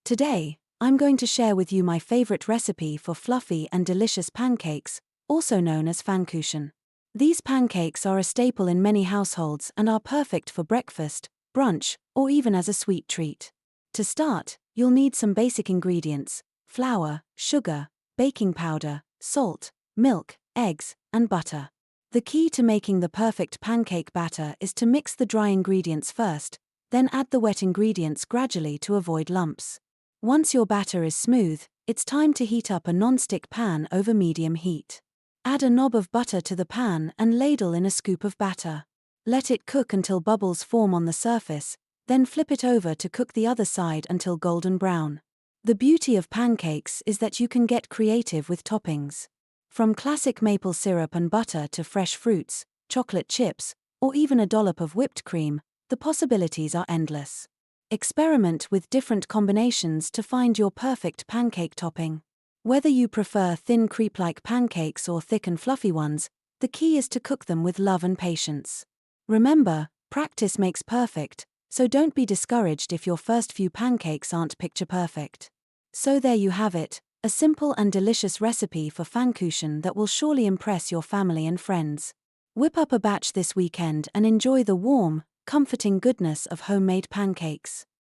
Today, I'm going to share with you my favorite recipe for fluffy and delicious pancakes, also known as pfannkuchen. These pancakes are a staple in many households and are perfect for breakfast, brunch, or even as a sweet treat. To start, you'll need some basic ingredients: flour, sugar, baking powder, salt, milk, eggs, and butter. The key to making the perfect pancake batter is to mix the dry ingredients first, then add the wet ingredients gradually to avoid lumps. Once your batter is smooth, it's time to heat up a non-stick pan over medium heat. Add a knob of butter to the pan and ladle in a scoop of batter. Let it cook until bubbles form on the surface, then flip it over to cook the other side until golden brown. The beauty of pancakes is that you can get creative with toppings. From classic maple syrup and butter to fresh fruits, chocolate chips, or even a dollop of whipped cream, the possibilities are endless. Experiment with different combinations to find your perfect pancake topping. Whether you prefer thin crepe-like pancakes or thick and fluffy ones, the key is to cook them with love and patience. Remember, practice makes perfect, so don't be discouraged if your first few pancakes aren't picture perfect. So there you have it, a simple and delicious recipe for pfannkuchen that will surely impress your family and friends. Whip up a batch this weekend and enjoy the warm, comforting goodness of homemade pancakes.